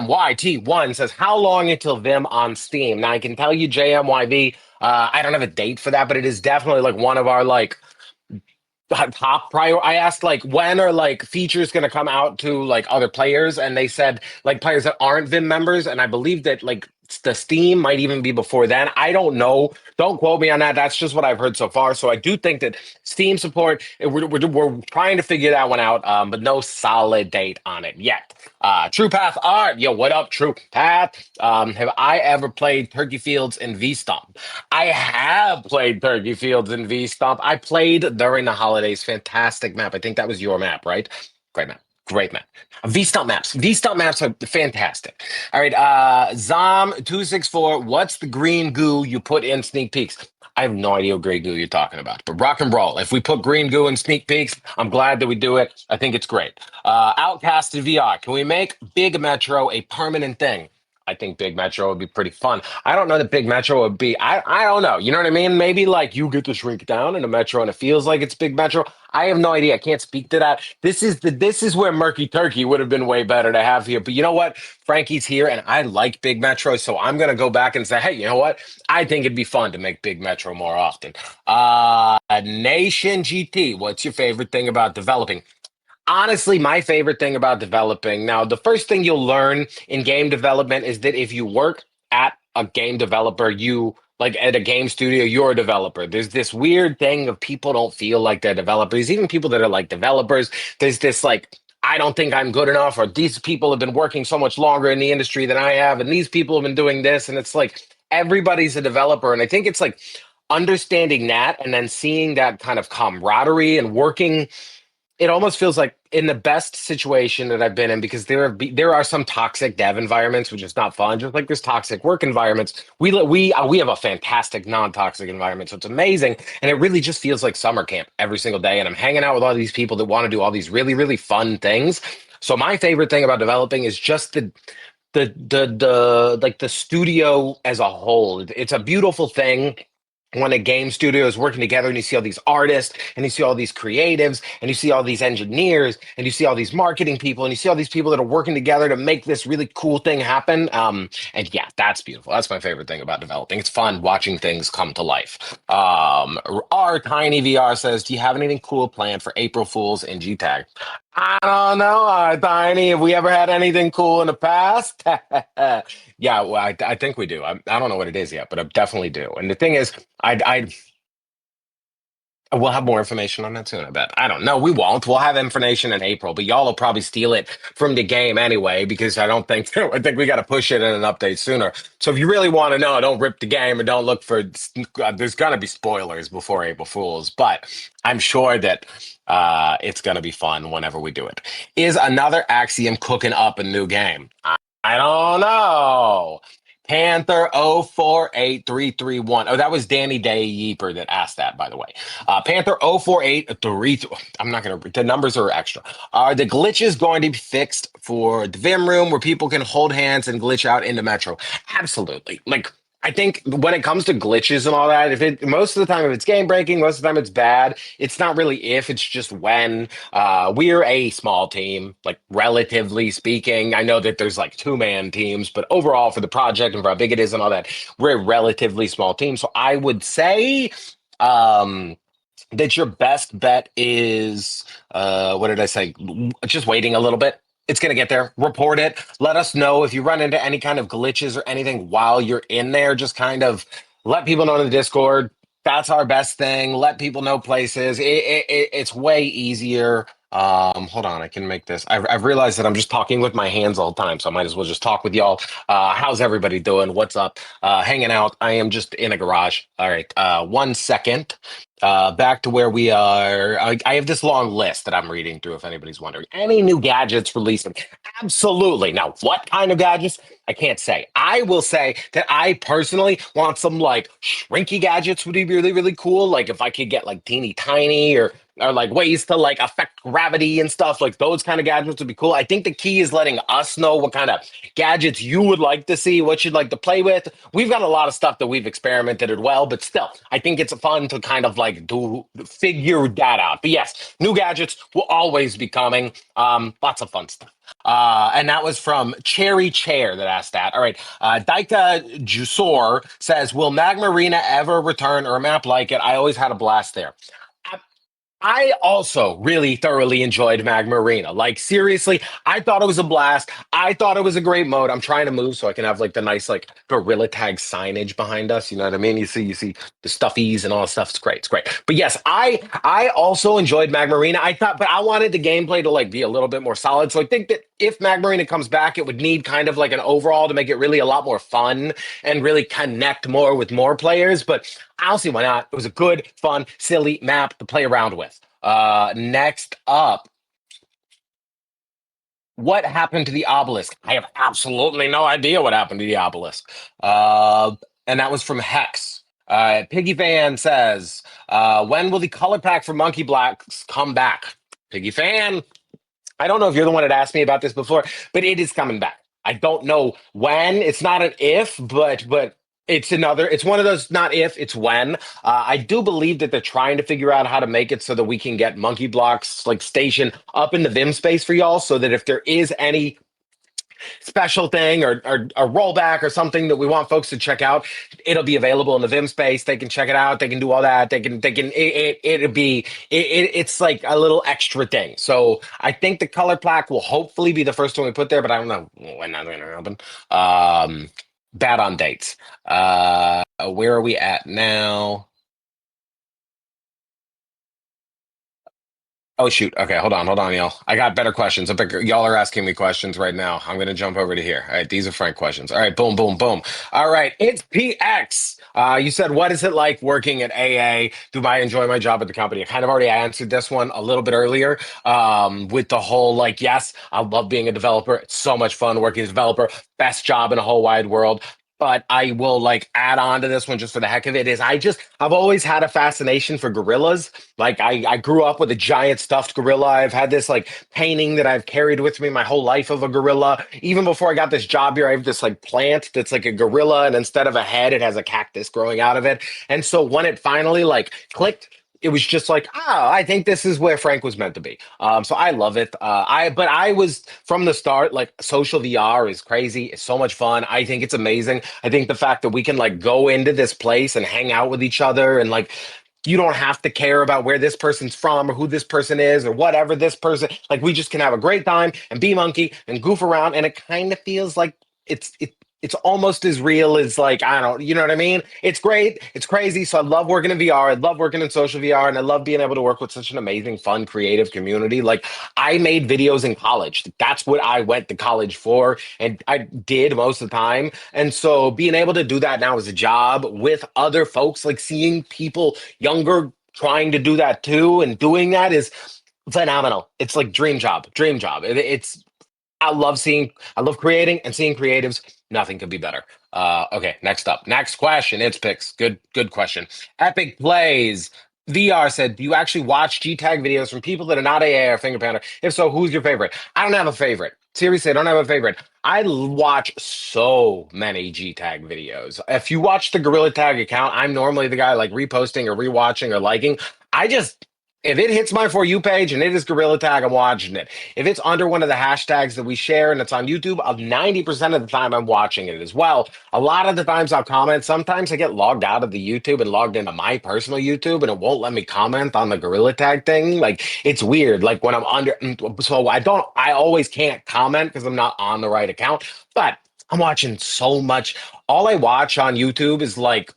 YT1 says, how long until Vim on Steam? Now, I can tell you, JMYV, I don't have a date for that, but it is definitely like one of our like top prior. I asked like when are like features going to come out to like other players, and they said like players that aren't Vim members, and I believe that like the Steam might even be before then. I don't know. Don't quote me on that. That's just what I've heard so far. So I do think that Steam support, we're trying to figure that one out, but no solid date on it yet. True Path Art, yo, what up, True Path? Have I ever played Turkey Fields in V Stomp? I have played Turkey Fields in V Stomp. I played during the holidays. Fantastic map. I think that was your map, right? Great map. Great map. V Stomp maps. V Stomp maps are fantastic. All right. Zom264, what's the green goo you put in sneak peeks? I have no idea what green goo you're talking about, but rock and roll. If we put green goo in sneak peeks, I'm glad that we do it. I think it's great. Outcast VR. Can we make Big Metro a permanent thing? I think Big Metro would be pretty fun. I don't know that Big Metro would be. I don't know. You know what I mean? Maybe like you get to shrink down in a Metro and it feels like it's Big Metro. I have no idea. I can't speak to that. This is where Murky Turkey would have been way better to have here. But you know what? Frankie's here and I like Big Metro, so I'm gonna go back and say, hey, you know what? I think it'd be fun to make Big Metro more often. Nation GT, what's your favorite thing about developing? Honestly, my favorite thing about developing now, the first thing you'll learn in game development is that if you work at a game developer, you like at a game studio, you're a developer. There's this weird thing of people don't feel like they're developers, even people that are like developers. There's this like, I don't think I'm good enough, or these people have been working so much longer in the industry than I have, and these people have been doing this. And it's like everybody's a developer. And I think it's like understanding that and then seeing that kind of camaraderie and working, it almost feels like in the best situation that I've been in, because there are some toxic dev environments which is not fun, just like there's toxic work environments. We have a fantastic non-toxic environment, so it's amazing, and it really just feels like summer camp every single day. And I'm hanging out with all these people that want to do all these really fun things. So my favorite thing about developing is just the like the studio as a whole. It's a beautiful thing when a game studio is working together and you see all these artists and you see all these creatives and you see all these engineers and you see all these marketing people and you see all these people that are working together to make this really cool thing happen. And yeah, that's beautiful. That's my favorite thing about developing. It's fun watching things come to life. Our Tiny VR says, do you have anything cool planned for April Fools in GTAG? I don't know, Tiny. Have we ever had anything cool in the past? Yeah, well, I think we do. I don't know what it is yet, but I definitely do. And the thing is, I we'll have more information on that soon, I bet. I don't know. We won't. We'll have information in April, but y'all will probably steal it from the game anyway, because I don't think I think we got to push it in an update sooner. So if you really want to know, don't rip the game and don't look for. There's gonna be spoilers before April Fools, but I'm sure that it's gonna be fun whenever we do it. Is another Axiom cooking up a new game? I don't know. Panther 048331. Oh, that was Danny Day Yeeper that asked that, by the way. Panther 0483. I'm not going to, the numbers are extra. Are the glitches going to be fixed for the Vim room where people can hold hands and glitch out into Metro? Absolutely. Like, I think when it comes to glitches and all that, if it most of the time, if it's game breaking, most of the time it's bad. It's not really if, it's just when. We're a small team, like relatively speaking. I know that there's like two-man teams, but overall for the project and for how big it is and all that, we're a relatively small team. So I would say um that your best bet is what did I say? Just waiting a little bit. It's going to get there. Report it. Let us know if you run into any kind of glitches or anything while you're in there. Just kind of let people know in the Discord. That's our best thing. Let people know places. It's way easier. Hold on, I can make this. I've realized that I'm just talking with my hands all the time, so I might as well just talk with y'all. How's everybody doing? What's up? Hanging out. I am just in a garage. All right. 1 second. Back to where we are. I have this long list that I'm reading through if anybody's wondering. Any new gadgets releasing? Absolutely. Now, what kind of gadgets? I can't say. I will say that I personally want some like shrinky gadgets would be really cool. Like if I could get like teeny tiny or or like ways to like affect gravity and stuff. Like those kind of gadgets would be cool. I think the key is letting us know what kind of gadgets you would like to see, what you'd like to play with. We've got a lot of stuff that we've experimented as well, but still, I think it's fun to kind of like do figure that out. But yes, new gadgets will always be coming. Lots of fun stuff. And that was from Cherry Chair that asked that. All right. Daika Jusor says, will Magma Arena ever return or a map like it? I always had a blast there. I also really thoroughly enjoyed Magma Arena. Like seriously, I thought it was a blast. I thought it was a great mode. I'm trying to move so I can have like the nice like Gorilla Tag signage behind us. You know what I mean? You see the stuffies and all that stuff. It's great. It's great. But yes, I also enjoyed Magma Arena. I thought, but I wanted the gameplay to like be a little bit more solid. So I think that if Magma Arena comes back, it would need kind of like an overall to make it really a lot more fun and really connect more with more players. But I'll see why not. It was a good, fun, silly map to play around with. Next up, what happened to the obelisk? I have absolutely no idea what happened to the obelisk. And that was from Hex. Piggy Fan says, when will the color pack for Monkey Blacks come back? Piggy Fan, I don't know if you're the one that asked me about this before, but it is coming back. I don't know when. It's not an if, but it's another. It's one of those not if, it's when. I do believe that they're trying to figure out how to make it so that we can get Monkey Blocks like station up in the Vim space for y'all, so that if there is any special thing or a rollback or something that we want folks to check out, it'll be available in the Vim space. They can check it out. They can do all that. They can it'll be it's like a little extra thing. So I think the color plaque will hopefully be the first one we put there, but I don't know when that's going to happen. Bad on dates. Where are we at now? Oh shoot. Okay, hold on, y'all. I got better questions. I think y'all are asking me questions right now. I'm gonna jump over to here. All right, these are Frank questions. All right, boom, boom, boom. All right, it's PX. You said, what is it like working at AA? Do I enjoy my job at the company? I kind of already answered this one a little bit earlier. With the whole like, yes, I love being a developer. It's so much fun working as a developer. Best job in a whole wide world. But I will like add on to this one just for the heck of it. I've always had a fascination for gorillas. Like I grew up with a giant stuffed gorilla. I've had this like painting that I've carried with me my whole life of a gorilla. Even before I got this job here, I have this like plant that's like a gorilla, and instead of a head, it has a cactus growing out of it. And so when it finally like clicked, it was just like, I think this is where Frank was meant to be. So I love it. But I was from the start, like social VR is crazy. It's so much fun. I think it's amazing. I think the fact that we can like go into this place and hang out with each other and like you don't have to care about where this person's from or who this person is or whatever this person like we just can have a great time and be monkey and goof around and it kind of feels like it's almost as real as like I don't you know what I mean? It's great, it's crazy. So I love working in VR, I love working in social VR, and I love being able to work with such an amazing, fun, creative community. Like I made videos in college. That's what I went to college for, and I did most of the time. And so being able to do that now as a job with other folks, like seeing people younger trying to do that too and doing that is phenomenal. It's like dream job, dream job. It's I love creating and seeing creatives. Nothing could be better. Okay, next up. Next question. It's picks. Good question. Epic Plays. VR said, do you actually watch G-Tag videos from people that are not AA or Finger Pounder? If so, who's your favorite? I don't have a favorite. Seriously, I don't have a favorite. Watch so many G-Tag videos. If you watch the Gorilla Tag account, I'm normally the guy like reposting or rewatching or liking. I just if it hits my For You page and it is Gorilla Tag, I'm watching it. If it's under one of the hashtags that we share and it's on YouTube, 90% of the time I'm watching it as well. A lot of the times I'll comment. Sometimes I get logged out of the YouTube and logged into my personal YouTube and it won't let me comment on the Gorilla Tag thing. Like it's weird. Like when I'm under, so I always can't comment because I'm not on the right account, but I'm watching so much. All I watch on YouTube is like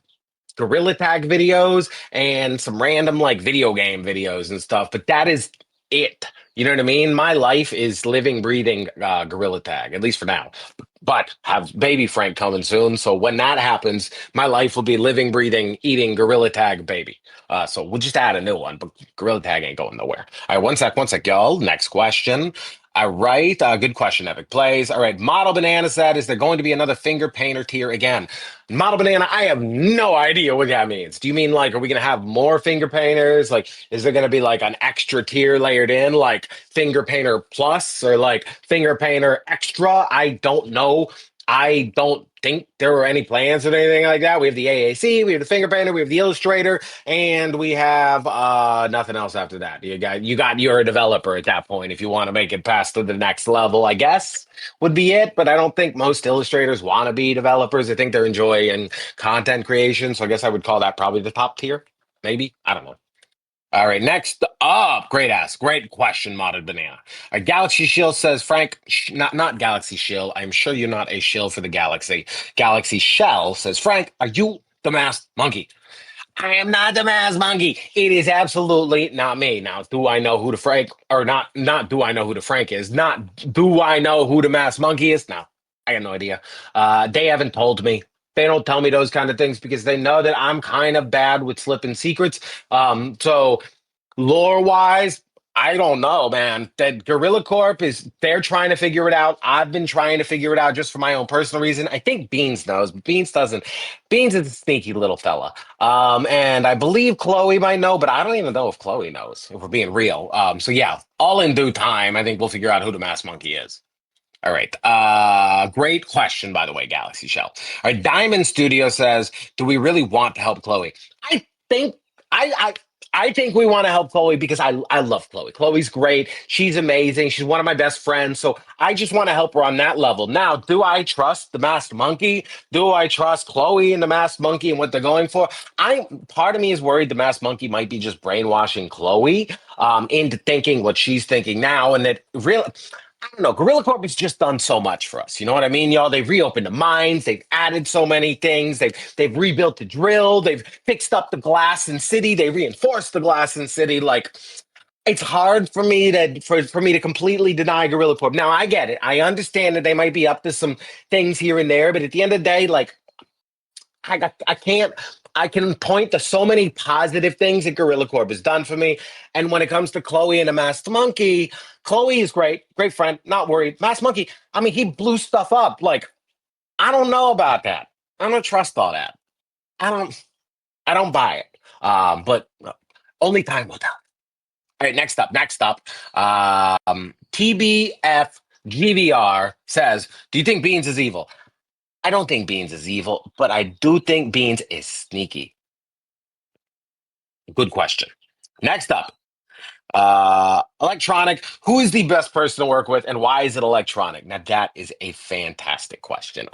Gorilla Tag videos and some random like video game videos and stuff, but that is it. You know what I mean? My life is living, breathing Gorilla Tag, at least for now. But have baby Frank coming soon, so when that happens, my life will be living, breathing, eating Gorilla Tag baby. So we'll just add a new one, but Gorilla Tag ain't going nowhere. All right, one sec, y'all. Next question. All right. Good question, Epic Plays. All right. Model Banana said, is there going to be another finger painter tier again? Model Banana, I have no idea what that means. Do you mean like, are we going to have more finger painters? Like, is there going to be like an extra tier layered in, like finger painter plus or like finger painter extra? I don't know. I don't think there were any plans or anything like that. We have the AAC, we have the finger painter, we have the illustrator, and we have nothing else after that. You got you're a developer at that point if you want to make it past to the next level, I guess would be it. But I don't think most illustrators want to be developers. I think they're enjoying content creation. So I guess I would call that probably the top tier. Maybe. I don't know. All right, next up, great question, Modded Banana. Galaxy Shill says, Frank, not Galaxy Shill. I'm sure you're not a shill for the Galaxy. Galaxy Shell says, Frank, are you the masked monkey? I am not the masked monkey. It is absolutely not me. Now, do I know who the Frank or not? Not do I know who the Frank is? Not do I know who the masked monkey is? No, I have no idea. They haven't told me. They don't tell me those kind of things because they know that I'm kind of bad with slipping secrets. So lore wise, I don't know, man. That Gorilla Corp is they're trying to figure it out. I've been trying to figure it out just for my own personal reason. I think Beans knows, but Beans doesn't. Beans is a sneaky little fella. And I believe Chloe might know, but I don't even know if Chloe knows, if we're being real. So yeah, all in due time, I think we'll figure out who the mass monkey is. All right. Great question, by the way, Galaxy Shell. All right, Diamond Studio says, "Do we really want to help Chloe?" I think I I I think we want to help Chloe because I love Chloe. Chloe's great. She's amazing. She's one of my best friends. So I just want to help her on that level. Now, do I trust the Masked Monkey? Do I trust Chloe and the Masked Monkey and what they're going for? I part of me is worried the Masked Monkey might be just brainwashing Chloe into thinking what she's thinking now, and that really. I don't know. Gorilla Corp has just done so much for us. You know what I mean, y'all? They've reopened the mines. They've added so many things. They've rebuilt the drill. They've fixed up the glass in city. They reinforced the glass in city. Like it's hard for me for me to completely deny Gorilla Corp. Now I get it. I understand that they might be up to some things here and there, but at the end of the day, like I can't. I can point to so many positive things that Gorilla Corp has done for me. And when it comes to Chloe and the Masked Monkey, Chloe is great, great friend, not worried. Masked Monkey, I mean, he blew stuff up. Like, I don't know about that. I don't trust all that. I don't. I don't buy it. But only time will tell. All right, next up. Next up. TBF says, "Do you think Beans is evil?" I don't think Beans is evil, but I do think Beans is sneaky. Good question. Next up, Electronic. Who is the best person to work with, and why is it Electronic? Now that is a fantastic question.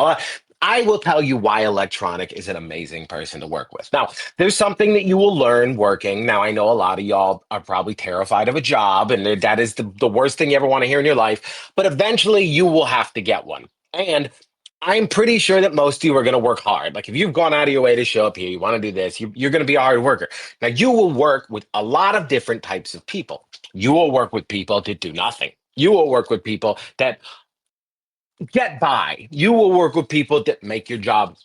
I will tell you why Electronic is an amazing person to work with. Now, there's something that you will learn working. Now, I know a lot of y'all are probably terrified of a job, and that is the worst thing you ever want to hear in your life. But eventually, you will have to get one. And I'm pretty sure that most of you are going to work hard. Like if you've gone out of your way to show up here, you want to do this, you're going to be a hard worker. Now, you will work with a lot of different types of people. You will work with people that do nothing. You will work with people that get by. You will work with people that make your job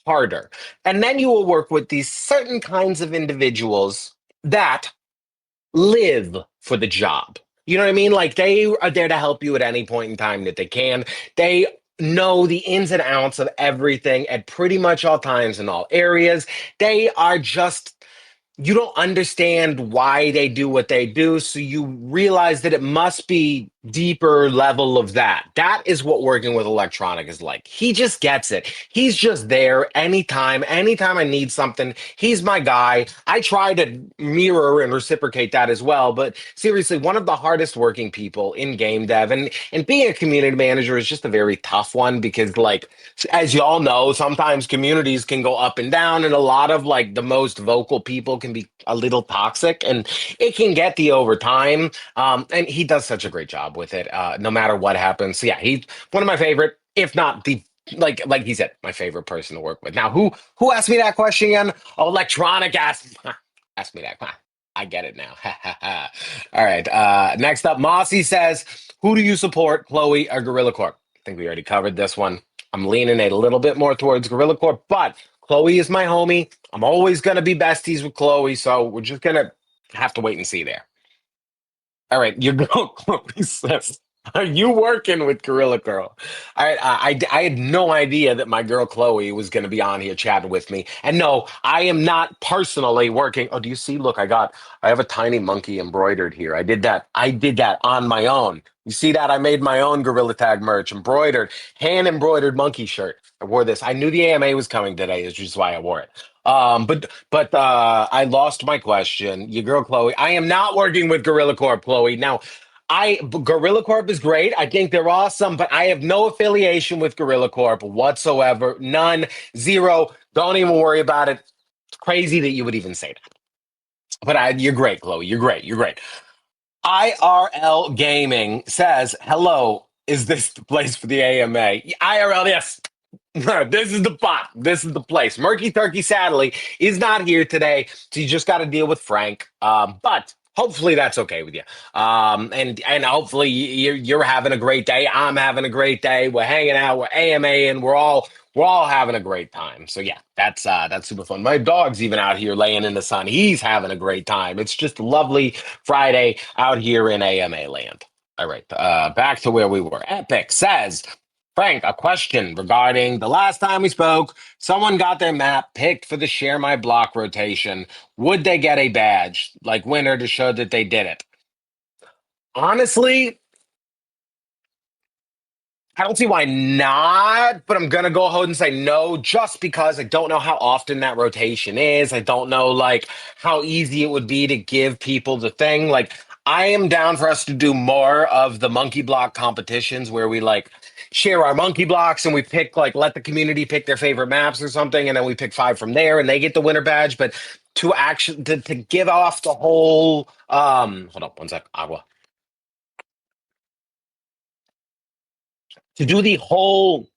harder. And then you will work with these certain kinds of individuals that live for the job. You know what I mean? Like they are there to help you at any point in time that they can. They know the ins and outs of everything at pretty much all times in all areas. They are just you don't understand why they do what they do, so you realize that it must be deeper level of that. That is what working with Electronic is like. He just gets it. He's just there anytime I need something, he's my guy. I try to mirror and reciprocate that as well, but seriously, one of the hardest working people in game dev, and being a community manager is just a very tough one because like as y'all know, sometimes communities can go up and down, and a lot of like the most vocal people can be a little toxic, and it can get the overtime. And he does such a great job with it, no matter what happens. So yeah, he's one of my favorite, if not the like he said, my favorite person to work with. Now, who asked me that question again? Oh, Electronic asked me that. I get it now. All right. Next up, Mossy says, "Who do you support, Chloe or Gorilla Corp?" I think we already covered this one. I'm leaning a little bit more towards Gorilla Corp, but Chloe is my homie. I'm always gonna be besties with Chloe, so we're just gonna have to wait and see there. All right, you go, Chloe says. Are you working with Gorilla Girl? I had no idea that my girl Chloe was going to be on here chatting with me. And no, I am not personally working. Oh, do you see? Look, I have a tiny monkey embroidered here. I did that on my own. You see that? I made my own Gorilla Tag merch, embroidered, hand embroidered monkey shirt. I wore this. I knew the AMA was coming today, is just why I wore it. But I lost my question. Your girl Chloe. I am not working with Gorilla Corp, Chloe. Now, Gorilla Corp is great. I think they're awesome, but I have no affiliation with Gorilla Corp whatsoever. None, zero. Don't even worry about it. It's crazy that you would even say that. You're great, Chloe. You're great. You're great. IRL Gaming says, "Hello, is this the place for the AMA?" IRL, yes. This is the spot. This is the place. Murky Turkey, sadly, is not here today, so you just got to deal with Frank. But hopefully that's okay with you. And hopefully you're having a great day. I'm having a great day. We're hanging out. We're AMA, and we're all having a great time. So yeah, that's super fun. My dog's even out here laying in the sun. He's having a great time. It's just a lovely Friday out here in AMA land. All right, back to where we were. Epic says. Frank, a question regarding the last time we spoke. Someone got their map picked for the share my block rotation. Would they get a badge, like winner, to show that they did it? Honestly, I don't see why not, but I'm gonna go ahead and say no, just because I don't know how often that rotation is. I don't know like how easy it would be to give people the thing. Like I am down for us to do more of the monkey block competitions where we like share our monkey blocks and we pick like let the community pick their favorite maps or something, and then we pick five from there and they get the winner badge. But to give off the whole hold up one sec, Agua. To do the whole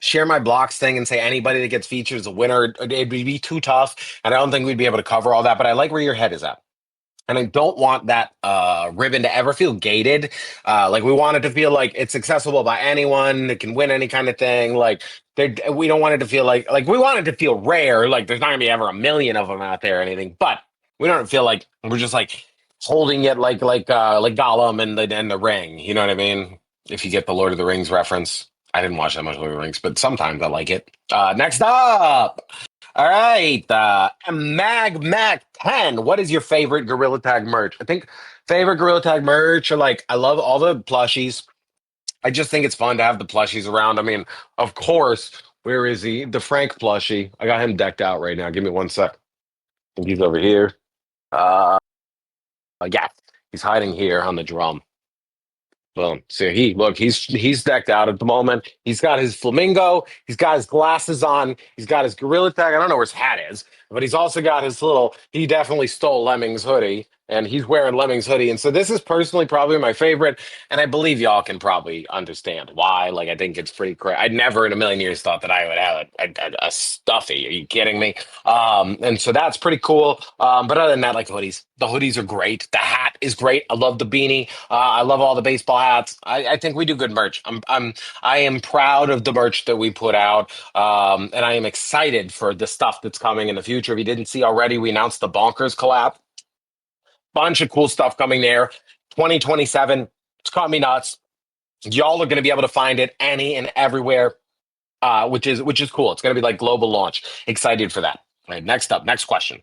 share my blocks thing and say anybody that gets featured is a winner, it'd be too tough. And I don't think we'd be able to cover all that. But I like where your head is at. And I don't want that ribbon to ever feel gated. Like we want it to feel like it's accessible by anyone that can win any kind of thing. Like we don't want it to feel like we want it to feel rare. Like there's not gonna be ever a million of them out there or anything. But we don't feel like we're just like holding it like Gollum and the ring. You know what I mean? If you get the Lord of the Rings reference. I didn't watch that much Lord of the Rings, but sometimes I like it. Next up. All right. Mac 10. What is your favorite Gorilla Tag merch? I think favorite Gorilla Tag merch are like, I love all the plushies. I just think it's fun to have the plushies around. I mean, of course, where is he? The Frank plushie. I got him decked out right now. Give me one sec. I think he's over here. Uh, yeah, he's hiding here on the drum. Boom. So he's decked out at the moment. He's got his flamingo. He's got his glasses on. He's got his gorilla tag. I don't know where his hat is, but he's also got his little. He definitely stole Lemming's hoodie, and he's wearing Lemming's hoodie. And so this is personally probably my favorite, and I believe y'all can probably understand why. Like I think it's pretty crazy. I'd never in a million years thought that I would have a stuffy. Are you kidding me? And so that's pretty cool. But other than that, like hoodies, the hoodies are great. The hat is great. I love the beanie. I love all the baseball hats. I think we do good merch. I am proud of the merch that we put out, and I am excited for the stuff that's coming in the future. If you didn't see already, we announced the Bonkers collab. Bunch of cool stuff coming there. 2027. It's caught me nuts. Y'all are going to be able to find it any and everywhere, which is cool. It's going to be like global launch. Excited for that. All right, next up, next question.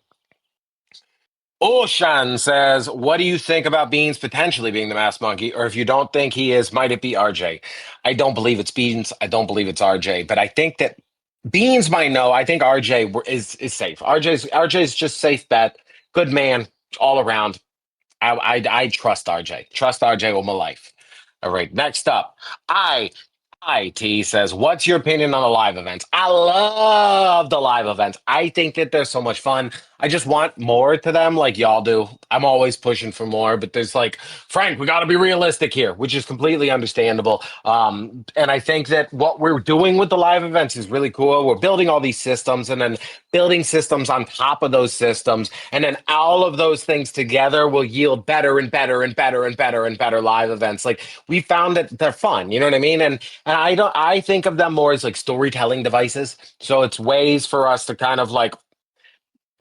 Oshan says, "What do you think about Beans potentially being the mass monkey? Or if you don't think he is, might it be RJ?" I don't believe it's Beans. I don't believe it's RJ. But I think that Beans might know. I think RJ is safe. RJ's just safe bet. Good man all around. I trust RJ. Trust RJ with my life. All right. Next up, I IT says, "What's your opinion on the live events?" I love the live events. I think that they're so much fun. I just want more to them, like y'all do. I'm always pushing for more, but there's like, Frank, we got to be realistic here, which is completely understandable. And I think that what we're doing with the live events is really cool. We're building all these systems and then building systems on top of those systems. And then all of those things together will yield better and better and better and better and better live events. Like we found that they're fun, you know what I mean? And I think of them more as like storytelling devices. So it's ways for us to kind of like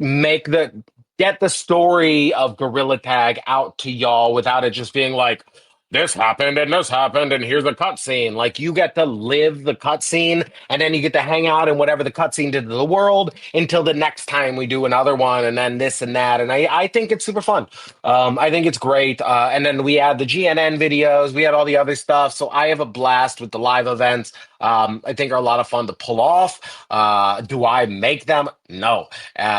make the get the story of Gorilla Tag out to y'all without it just being like, this happened and this happened and here's a cutscene. Like you get to live the cutscene and then you get to hang out in whatever the cutscene did to the world until the next time we do another one and then this and that. And I think it's super fun. I think it's great. And then we had the GNN videos, we had all the other stuff. So I have a blast with the live events. I think are a lot of fun to pull off. Do I make them? No.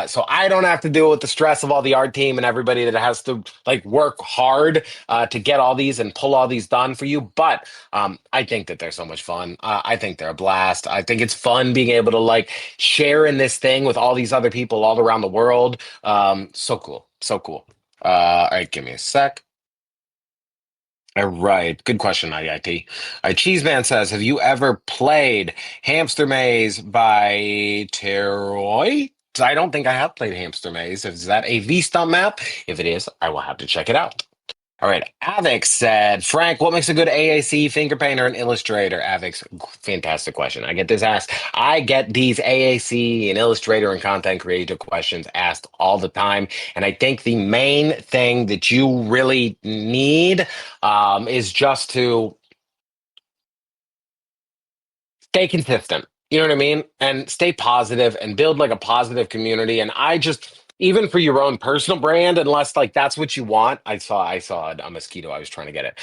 So I don't have to deal with the stress of all the art team and everybody that has to like work hard to get all these and pull all these done for you. But I think that they're so much fun. I think they're a blast. I think it's fun being able to like share in this thing with all these other people all around the world. So cool. So cool. All right, give me a sec. All right, good question, IIT. Cheeseman says, "Have you ever played Hamster Maze by Teroy?" I don't think I have played Hamster Maze. Is that a V-Stump map? If it is, I will have to check it out. All right. Avix said, Frank, what makes a good AAC finger painter and illustrator? Avix, fantastic question. I get this asked. I get these AAC and illustrator and content creator questions asked all the time. And I think the main thing that you really need is just to stay consistent. You know what I mean? And stay positive and build like a positive community. And I just, even for your own personal brand, unless like that's what you want. I saw a mosquito. I was trying to get it.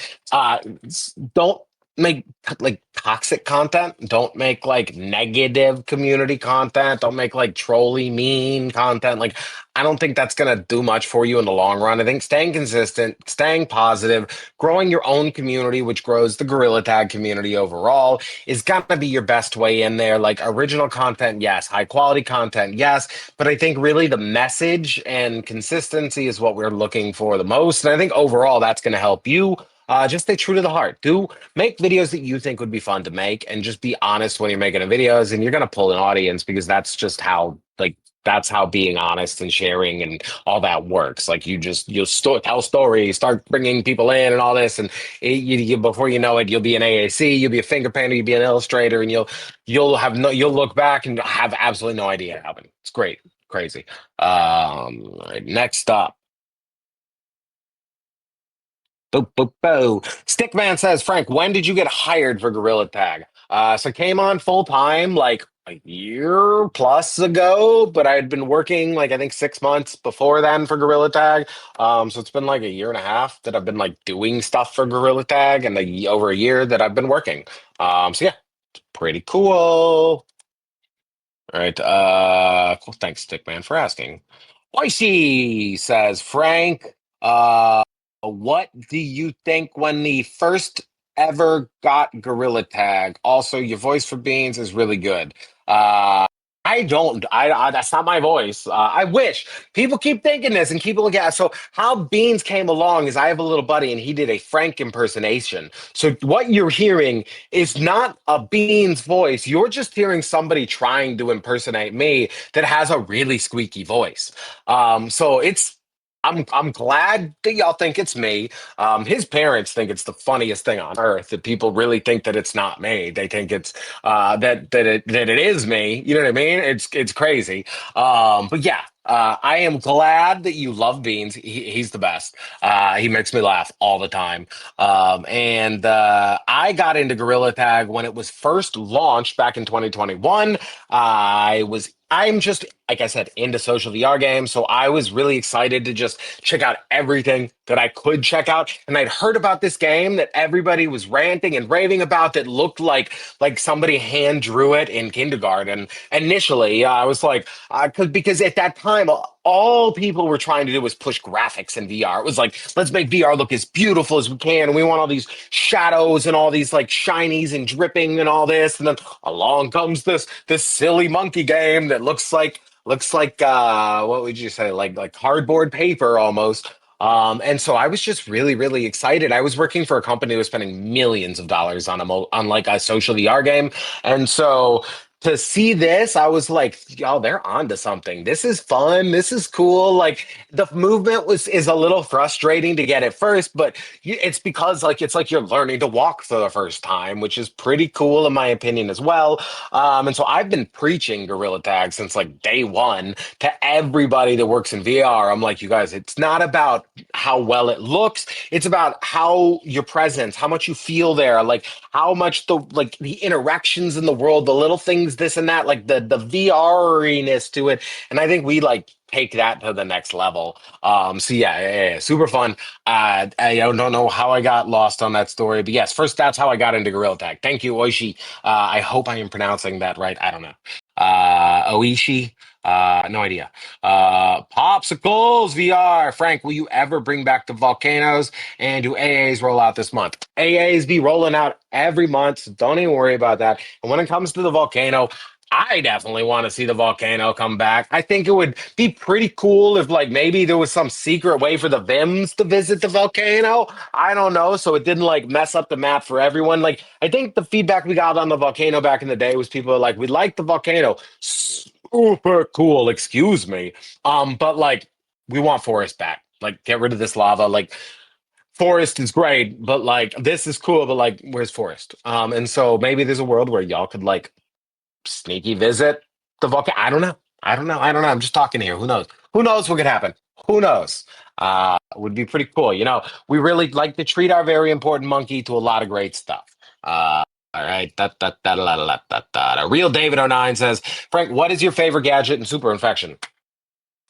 Don't make like toxic content. Don't make like negative community content. Don't make like trolly mean content. Like I don't think that's gonna do much for you in the long run. I think staying consistent, staying positive, growing your own community, which grows the Gorilla Tag community overall is gonna be your best way in there. Like original content, yes. High quality content, yes. But I think really the message and consistency is what we're looking for the most. And I think overall that's gonna help you. Just stay true to the heart. Do make videos that you think would be fun to make, and just be honest when you're making the videos. And you're gonna pull an audience because that's just how like that's how being honest and sharing and all that works. Like tell stories, start bringing people in and all this, and before you know it, you'll be an AAC, you'll be a finger painter, you'll be an illustrator, and you'll look back and have absolutely no idea what happened. It's great, crazy. All right, next up. Boo, boo, boo. Stickman says, Frank, when did you get hired for Gorilla Tag? So came on full time like a year plus ago, but I had been working like I think 6 months before then for Gorilla Tag. So it's been like a year and a half that I've been like doing stuff for Gorilla Tag, and over a year that I've been working. So yeah, pretty cool. All right. Cool. Thanks, Stickman, for asking. Oishi says, Frank, what do you think when the first ever got Gorilla Tag? Also, your voice for Beans is really good. Uh, I don't. That's not my voice. I wish people keep thinking this and keep looking at. So how Beans came along is I have a little buddy and he did a Frank impersonation. So what you're hearing is not a Beans voice. You're just hearing somebody trying to impersonate me that has a really squeaky voice. So I'm glad that y'all think it's me. His parents think it's the funniest thing on earth that people really think that it's not me. They think it's that it is me. You know what I mean? It's crazy. But yeah, I am glad that you love Beans. He's the best. He makes me laugh all the time. And I got into Gorilla Tag when it was first launched back in 2021. I'm just, like I said, into social VR games. So I was really excited to just check out everything that I could check out. And I'd heard about this game that everybody was ranting and raving about that looked like somebody hand drew it in kindergarten. Initially, I was like, because at that time, all people were trying to do was push graphics in VR. It was like, let's make VR look as beautiful as we can. And we want all these shadows and all these like shinies and dripping and all this. And then along comes this silly monkey game that looks like what would you say, like cardboard paper almost. And so I was just really, really excited. I was working for a company that was spending millions of dollars on like a social VR game. And so to see this, I was like, "Yo, they're onto something. This is fun. This is cool." Like the movement was is a little frustrating to get at first, but it's because like it's like you're learning to walk for the first time, which is pretty cool in my opinion as well. And so I've been preaching Gorilla Tag since like day one to everybody that works in VR. I'm like, you guys, it's not about how well it looks. It's about how your presence, how much you feel there, like how much the interactions in the world, the little things, this and that, like the VR-iness to it. And I think we like take that to the next level. So yeah, super fun. I don't know how I got lost on that story, but yes, first that's how I got into Gorilla Tag. Thank you, Oishi. I hope I am pronouncing that right. I don't know. Oishi. No idea. Popsicles VR. Frank, will you ever bring back the volcanoes? And do AAs roll out this month? AAs be rolling out every month, so don't even worry about that. And when it comes to the volcano, I definitely want to see the volcano come back. I think it would be pretty cool if, like, maybe there was some secret way for the Vims to visit the volcano. I don't know, so it didn't like mess up the map for everyone. Like, I think the feedback we got on the volcano back in the day was people were like, "We like the volcano, super cool." Excuse me, but like, we want forest back. Like, get rid of this lava. Like, Forest is great, but like this is cool, but like where's Forest? And so maybe there's a world where y'all could like sneaky visit the volcano. I don't know. I don't know. I don't know. I'm just talking here. Who knows? Who knows what could happen? Who knows? Would be pretty cool. You know, we really like to treat our very important monkey to a lot of great stuff. All right. Real David09 says, Frank, what is your favorite gadget in Super Infection?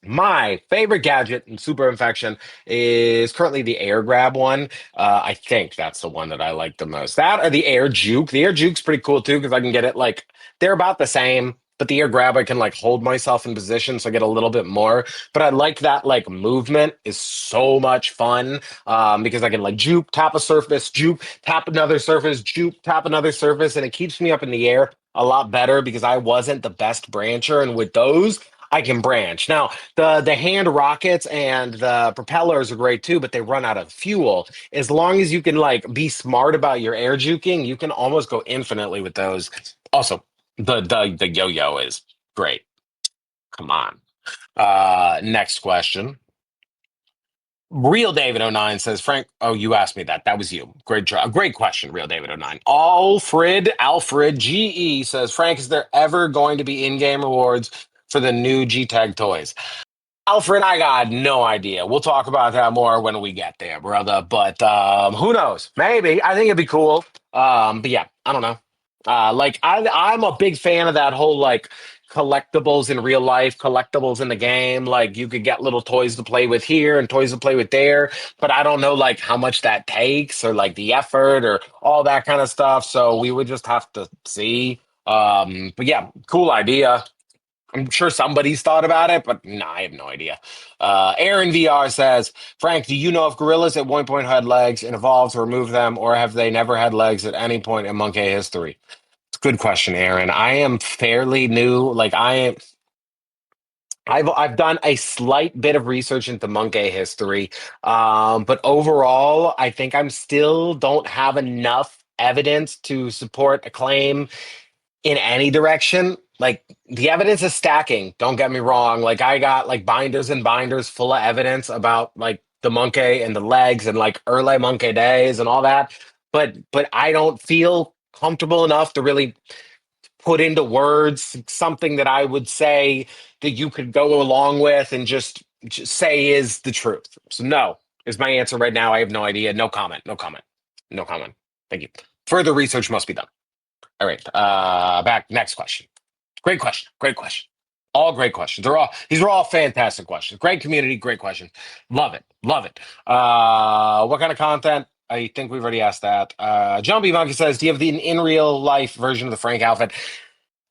My favorite gadget in Super Infection is currently the Air Grab one. I think that's the one that I like the most. That or the Air Juke. The Air Juke's pretty cool too because I can get it like they're about the same, but the Air Grab I can like hold myself in position so I get a little bit more. But I like that like movement is so much fun because I can like juke, tap a surface, juke, tap another surface, juke, tap another surface, and it keeps me up in the air a lot better because I wasn't the best brancher, and with those. I can branch. Now, the hand rockets and the propellers are great too, but they run out of fuel. As long as you can like be smart about your air juking, you can almost go infinitely with those. Also, the yo-yo is great. Come on. Next question. Real David09 says, Frank, oh, you asked me that. That was you. Great job. Great question, Real David09. Alfred GE says, Frank, is there ever going to be in-game rewards for the new G-Tag toys? Alfred, I got no idea. We'll talk about that more when we get there, brother. But who knows? Maybe. I think it'd be cool. But yeah, I don't know. I'm a big fan of that whole like collectibles in real life, collectibles in the game. Like you could get little toys to play with here and toys to play with there. But I don't know like how much that takes or like the effort or all that kind of stuff. So we would just have to see. But yeah, cool idea. I'm sure somebody's thought about it, but no, I have no idea. Aaron VR says, Frank, do you know if gorillas at one point had legs and evolved to remove them, or have they never had legs at any point in monkey history? It's a good question, Aaron. I am fairly new. I've done a slight bit of research into monkey history, but overall, I think I'm still don't have enough evidence to support a claim in any direction. Like the evidence is stacking. Don't get me wrong. Like I got like binders and binders full of evidence about like the monkey and the legs and like early monkey days and all that. But I don't feel comfortable enough to really put into words something that I would say that you could go along with and just say is the truth. So no is my answer right now. I have no idea. No comment. No comment. No comment. Thank you. Further research must be done. All right. Back next question. Great question. Great question. All great questions. These are all fantastic questions. Great community, great questions. Love it. Love it. What kind of content? I think we've already asked that. Jumpy Monkey says, do you have the in real life version of the Frank outfit?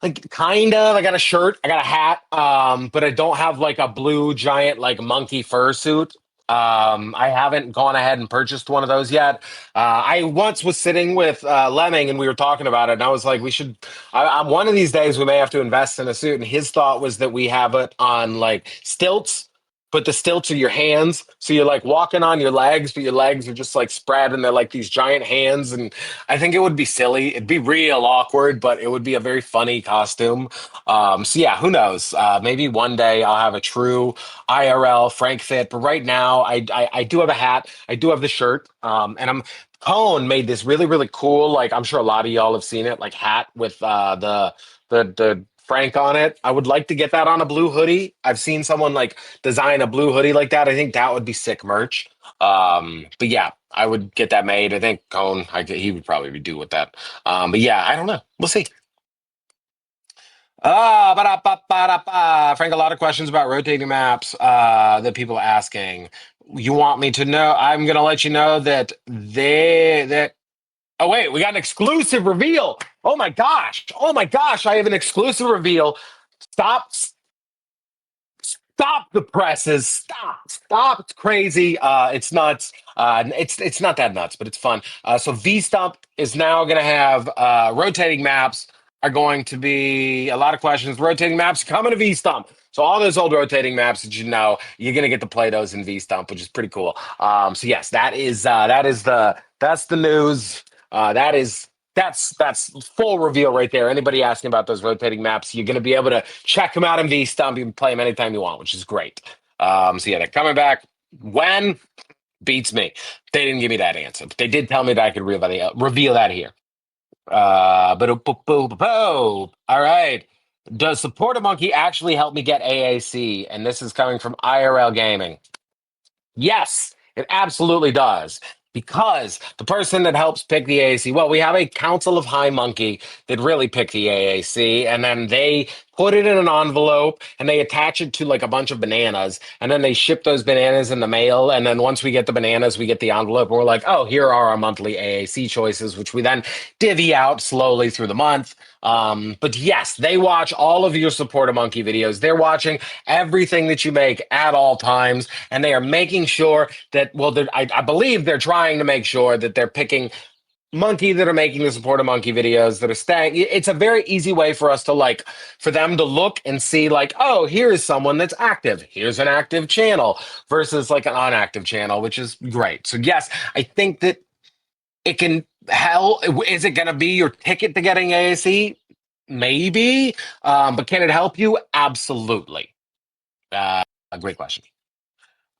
Like kind of. I got a shirt, I got a hat, but I don't have like a blue giant like monkey fur suit. I haven't gone ahead and purchased one of those yet. I once was sitting with Lemming and we were talking about it, and I was like, we should. One of these days we may have to invest in a suit. And his thought was that we have it on like stilts. but the stilts are your hands. So you're like walking on your legs, but your legs are just like spread and they're like these giant hands. And I think it would be silly. It'd be real awkward, but it would be a very funny costume. So yeah, who knows? Maybe one day I'll have a true IRL Frank fit. But right now, I do have a hat. I do have the shirt. And I'm Cone made this really, really cool. Like I'm sure a lot of y'all have seen it, like hat with the Frank on it. I would like to get that on a blue hoodie. I've seen someone like design a blue hoodie like that. I think that would be sick merch. But yeah, I would get that made. I think Cone, he would probably do with that. But yeah, I don't know. We'll see. Ba-da-ba-ba-da-ba. Frank, a lot of questions about rotating maps that people are asking. You want me to know? I'm gonna let you know that that. Oh wait, we got an exclusive reveal. Oh my gosh! Oh my gosh! I have an exclusive reveal. Stop! Stop the presses. Stop. It's crazy. It's nuts. It's not that nuts, but it's fun. So V Stump is now going to have rotating maps. Are going to be a lot of questions. Rotating maps coming to V Stump. So all those old rotating maps that you know, you're going to get to play those in V Stump, which is pretty cool. So yes, that's the news. That is that's full reveal right there. Anybody asking about those rotating maps, you're going to be able to check them out in V Stump. You can play them anytime you want, which is great. So yeah, they're coming back. When beats me. They didn't give me that answer, but they did tell me that I could reveal that here. All right. Does Support a Monkey actually help me get AAC? And this is coming from IRL Gaming. Yes, it absolutely does. Because the person that helps pick the AAC, well, we have a Council of High Monkey that really pick the AAC, and then they put it in an envelope and they attach it to like a bunch of bananas, and then they ship those bananas in the mail. And then once we get the bananas, we get the envelope, and we're like, oh, here are our monthly AAC choices, which we then divvy out slowly through the month. But yes, they watch all of your Support a Monkey videos. They're watching everything that you make at all times, and they are making sure that, well, I believe they're trying to make sure that they're picking monkey that are making the Support a Monkey videos that are staying. It's a very easy way for us to like, for them to look and see like, oh, here's someone that's active. Here's an active channel versus like an unactive channel, which is great. So yes, I think that it can hell. Is it going to be your ticket to getting AAC? Maybe. But can it help you? Absolutely. A great question.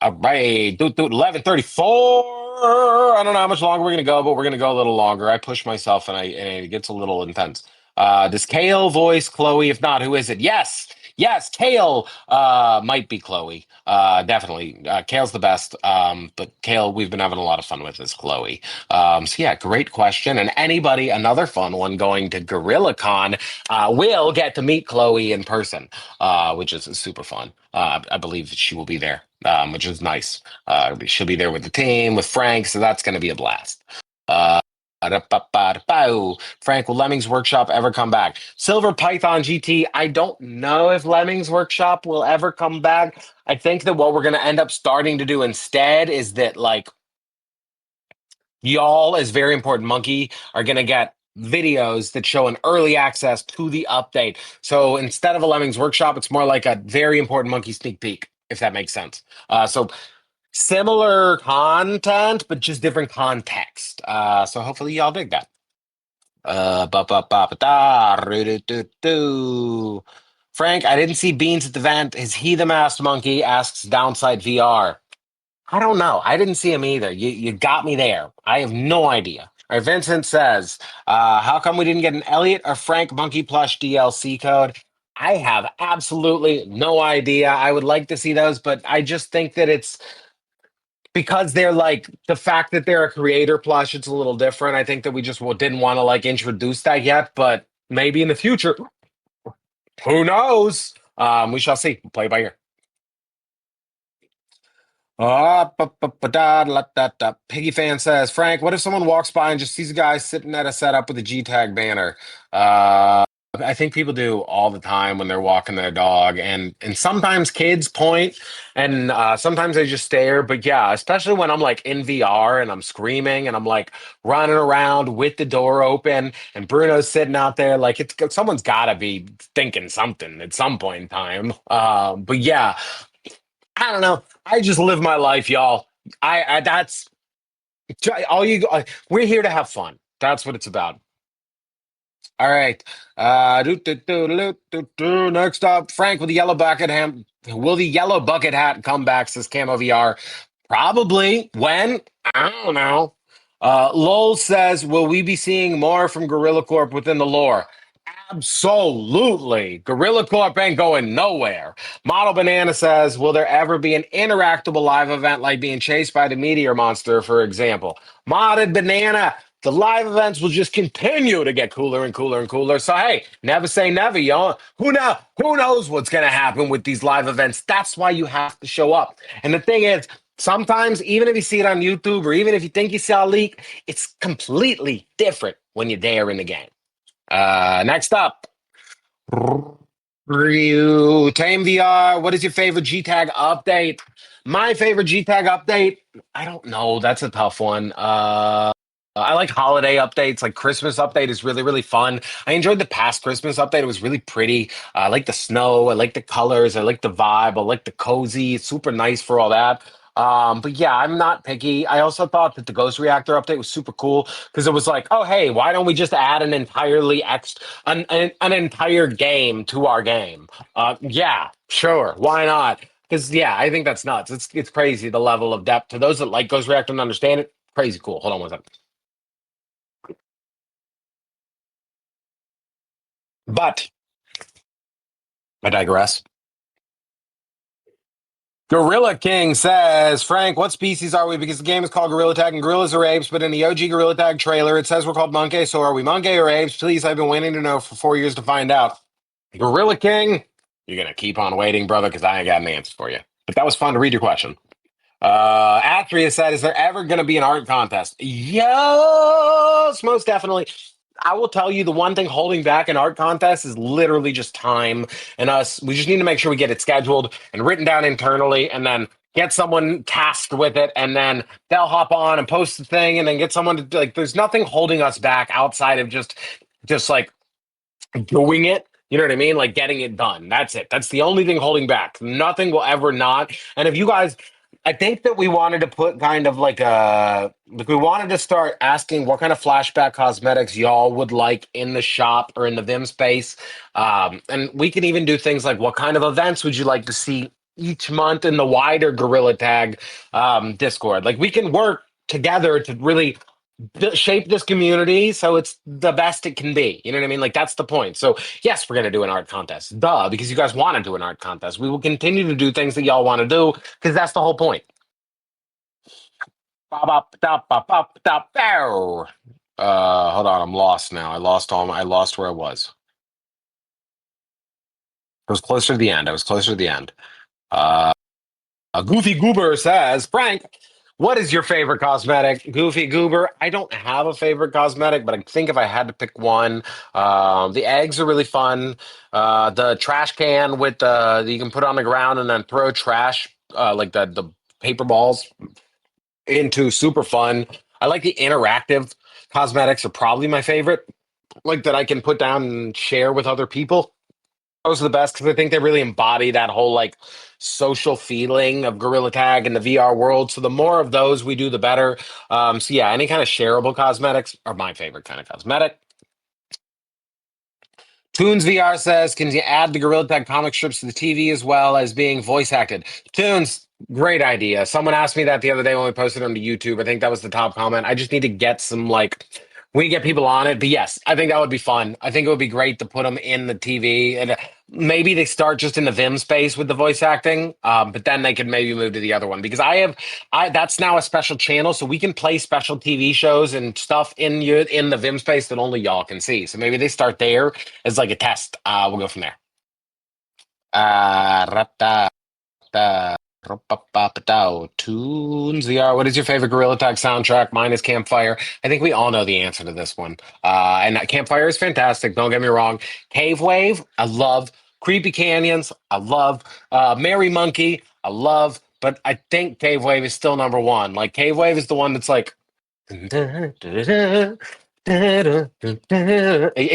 All right, 11:34. I don't know how much longer we're gonna go, but we're gonna go a little longer. I push myself, and it gets a little intense. Does Kale voice Chloe? If not, who is it? Yes, Kale. Might be Chloe. Definitely. Kale's the best. But Kale, we've been having a lot of fun with is Chloe. So yeah, great question. And anybody, another fun one, going to GorillaCon, will get to meet Chloe in person, which is super fun. I believe she will be there, which is nice. She'll be there with the team, with Frank, so that's going to be a blast. Uh, Frank, will Lemmings Workshop ever come back? Silver Python GT, I don't know if Lemmings Workshop will ever come back. I think that what we're going to end up starting to do instead is that, like, y'all, as Very Important Monkey, are going to get videos that show an early access to the update. So instead of a Lemmings Workshop, it's more like a Very Important Monkey sneak peek, if that makes sense. So similar content, but just different context. So hopefully y'all dig that. Ba ba ba ba da, roo doo doo. Frank, I didn't see Beans at the event. Is he the masked monkey? Asks Downside VR. I don't know. I didn't see him either. You got me there. I have no idea. All right, Vincent says, how come we didn't get an Elliot or Frank Monkey Plush DLC code? I have absolutely no idea. I would like to see those, but I just think that it's because they're like the fact that they're a creator plush, it's a little different. I think that we just didn't want to like introduce that yet, but maybe in the future, who knows? We shall see. Play it by ear. Piggy fan says, Frank, what if someone walks by and just sees a guy sitting at a setup with a G tag banner? I think people do all the time when they're walking their dog, and sometimes kids point, and sometimes they just stare. But yeah, especially when I'm like in VR and I'm screaming and I'm like running around with the door open, and Bruno's sitting out there, like it's someone's got to be thinking something at some point in time. But yeah, I don't know. I just live my life, y'all. I that's all you. We're here to have fun. That's what it's about. All right. Next up, Frank with the yellow bucket hat. Will the yellow bucket hat come back? Says Camo VR. Probably. When? I don't know. Lowell says, will we be seeing more from Gorilla Corp within the lore? Absolutely. Gorilla Corp ain't going nowhere. Model Banana says, will there ever be an interactable live event like being chased by the meteor monster, for example? Modded Banana, the live events will just continue to get cooler and cooler and cooler. So hey, never say never, yo. Who knows what's gonna happen with these live events? That's why you have to show up. And the thing is, sometimes even if you see it on YouTube or even if you think you saw a leak, it's completely different when you're there in the game. Next up, Ryu Tame VR. What is your favorite G Tag update? My favorite G Tag update? I don't know. That's a tough one. I like holiday updates. Like Christmas update is really, really fun. I enjoyed the past Christmas update. It was really pretty. I like the snow. I like the colors. I like the vibe. I like the cozy. It's super nice for all that. But yeah, I'm not picky. I also thought that the Ghost Reactor update was super cool because it was like, oh hey, why don't we just add an entirely an entire game to our game? Yeah, sure, why not? Because yeah, I think that's nuts. It's crazy the level of depth. To those that like Ghost Reactor and understand it, crazy cool. Hold on one second. But I digress. Gorilla King says, Frank, what species are we? Because the game is called Gorilla Tag and gorillas are apes, but in the OG Gorilla Tag trailer, it says we're called monkey. So are we monkey or apes? Please, I've been waiting to know for 4 years to find out. Gorilla King, you're going to keep on waiting, brother, because I ain't got an answer for you. But that was fun to read your question. Atria said, is there ever going to be an art contest? Yes, most definitely. I will tell you the one thing holding back an art contest is literally just time and us. We just need to make sure we get it scheduled and written down internally and then get someone tasked with it and then they'll hop on and post the thing and then get someone to like there's nothing holding us back outside of just like doing it. You know what I mean? Like getting it done. That's it. That's the only thing holding back. Nothing will ever not. And if you guys, I think that we wanted to put kind of like we wanted to start asking what kind of flashback cosmetics y'all would like in the shop or in the Vim space. And we can even do things like what kind of events would you like to see each month in the wider Gorilla Tag Discord? Like we can work together to really shape this community so it's the best it can be. You know what I mean? Like that's the point. So yes, we're gonna do an art contest. Duh, because you guys want to do an art contest. We will continue to do things that y'all want to do because that's the whole point. Ba-ba-da-ba-ba-da-bow. Hold on, I'm lost now. I lost where I was. I was closer to the end. I was closer to the end. Uh A Goofy Goober says, Frank, what is your favorite cosmetic? Goofy Goober, I don't have a favorite cosmetic, but I think if I had to pick one, the eggs are really fun. The trash can with the that you can put on the ground and then throw trash, like the paper balls into super fun. I like the interactive cosmetics are probably my favorite, like that I can put down and share with other people. Those are the best because I think they really embody that whole like social feeling of Gorilla Tag in the VR world. So the more of those we do, the better. So yeah, any kind of shareable cosmetics are my favorite kind of cosmetic. Toons VR says, can you add the Gorilla Tag comic strips to the TV as well as being voice acted? Toons, great idea. Someone asked me that the other day when we posted them to YouTube. I think that was the top comment. I just need to get some like we get people on it. But yes, I think that would be fun. I think it would be great to put them in the TV and maybe they start just in the Vim space with the voice acting. But then they could maybe move to the other one because I that's now a special channel, so we can play special TV shows and stuff in the Vim space that only y'all can see. So maybe they start there as like a test. We'll go from there. Rata, rata, ropapapatao. Tunes VR. What is your favorite Gorilla Tag soundtrack? Mine is Campfire. I think we all know the answer to this one. And Campfire is fantastic. Don't get me wrong. Cave Wave, I love. Creepy Canyons, I love. Merry Monkey, I love. But I think Cave Wave is still number one. Like Cave Wave is the one that's like it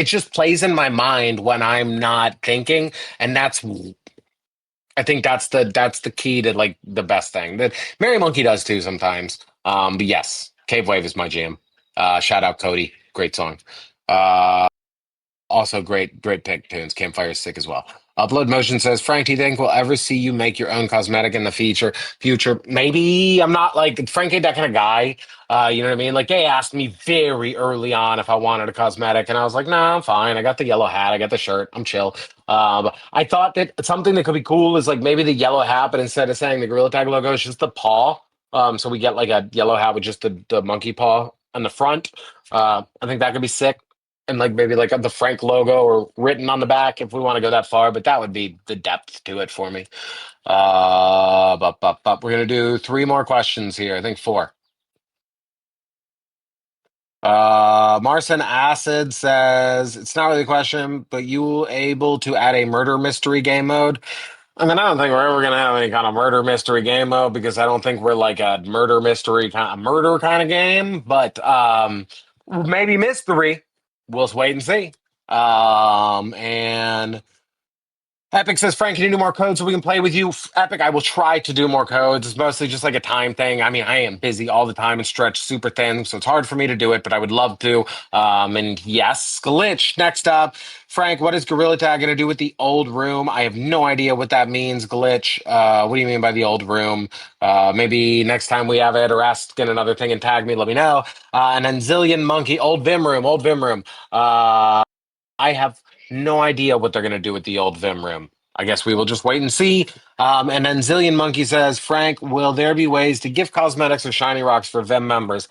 just plays in my mind when I'm not thinking, and that's I think that's the key to like the best thing. That Merry Monkey does too sometimes. But yes, Cave Wave is my jam. Shout out Cody, great song. Uh, Also, great pick tunes. Campfire is sick as well. Upload Motion says, Frank, do you think we'll ever see you make your own cosmetic in the future? Maybe. I'm not like Frank ain't that kind of guy. You know what I mean? Like they asked me very early on if I wanted a cosmetic, and I was like, nah, I'm fine. I got the yellow hat, I got the shirt, I'm chill. I thought that something that could be cool is like maybe the yellow hat, but instead of saying the Gorilla Tag logo, it's just the paw. So we get like a yellow hat with just the monkey paw on the front. I think that could be sick and like maybe like the Frank logo or written on the back if we want to go that far, but that would be the depth to it for me. But we're gonna do three more questions here. I think four. Marcin Acid says it's not really a question, but you able to add a murder mystery game mode? I mean, I don't think we're ever gonna have any kind of murder mystery game mode because I don't think we're like a murder mystery kind of murder kind of game. But maybe mystery. We'll just wait and see. And Epic says, Frank, can you do more codes so we can play with you? Epic, I will try to do more codes. It's mostly just like a time thing. I mean, I am busy all the time and stretched super thin, so it's hard for me to do it, but I would love to. And yes, Glitch, next up. Frank, what is Gorilla Tag going to do with the old room? I have no idea what that means, Glitch. What do you mean by the old room? Maybe next time we have it or ask in another thing and tag me, let me know. And then Zillion Monkey, old Vim room. I have no idea what they're going to do with the old Vim room. I guess we will just wait and see. And then Zillion Monkey says, Frank, will there be ways to gift cosmetics or shiny rocks for Vim members?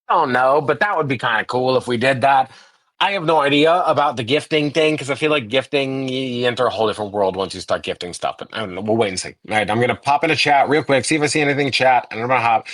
I don't know, but that would be kind of cool if we did that. I have no idea about the gifting thing because I feel like gifting, you enter a whole different world once you start gifting stuff. But I don't know. We'll wait and see. All right, I'm going to pop in a chat real quick, see if I see anything in chat, and I'm going to hop.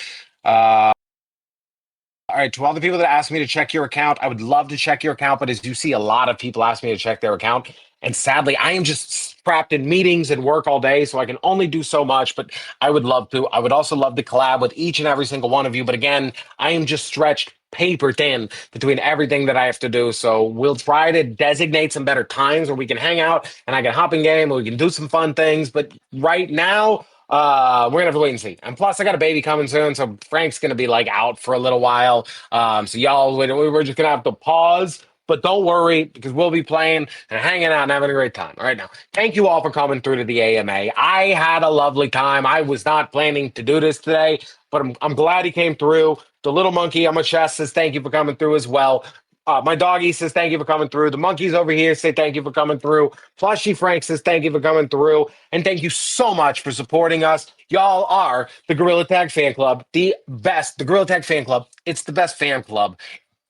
All right, to all the people that asked me to check your account, I would love to check your account, but as you see, a lot of people ask me to check their account. And sadly, I am just trapped in meetings and work all day, so I can only do so much, but I would love to. I would also love to collab with each and every single one of you. But again, I am just stretched paper thin between everything that I have to do. So we'll try to designate some better times where we can hang out and I can hop in game and we can do some fun things. But right now, we're gonna have to wait and see. And plus, I got a baby coming soon, so Frank's gonna be like out for a little while. So y'all, we're just gonna have to pause. But don't worry, because we'll be playing and hanging out and having a great time. All right, now, thank you all for coming through to the AMA. I had a lovely time. I was not planning to do this today, but I'm glad he came through. The little monkey on my chest says thank you for coming through as well. My doggy says thank you for coming through. The monkeys over here say thank you for coming through. Plushy Frank says thank you for coming through. And thank you so much for supporting us. Y'all are the Gorilla Tag Fan Club, the best. The Gorilla Tag Fan Club, it's the best fan club.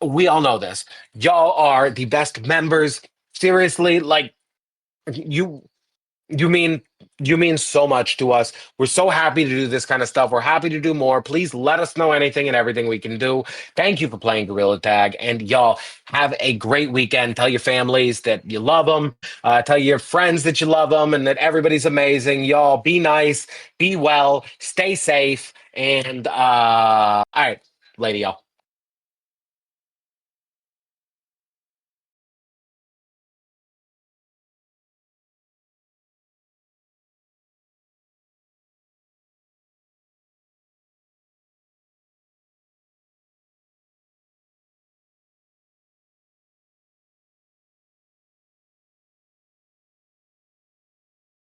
We all know this. Y'all are the best members. Seriously, like you you mean you mean so much to us. We're so happy to do this kind of stuff. We're happy to do more. Please let us know anything and everything we can do. Thank you for playing Gorilla Tag, and y'all have a great weekend. Tell your families that you love them. Tell your friends that you love them and that everybody's amazing. Y'all be nice, be well, stay safe, and all right, lady, y'all.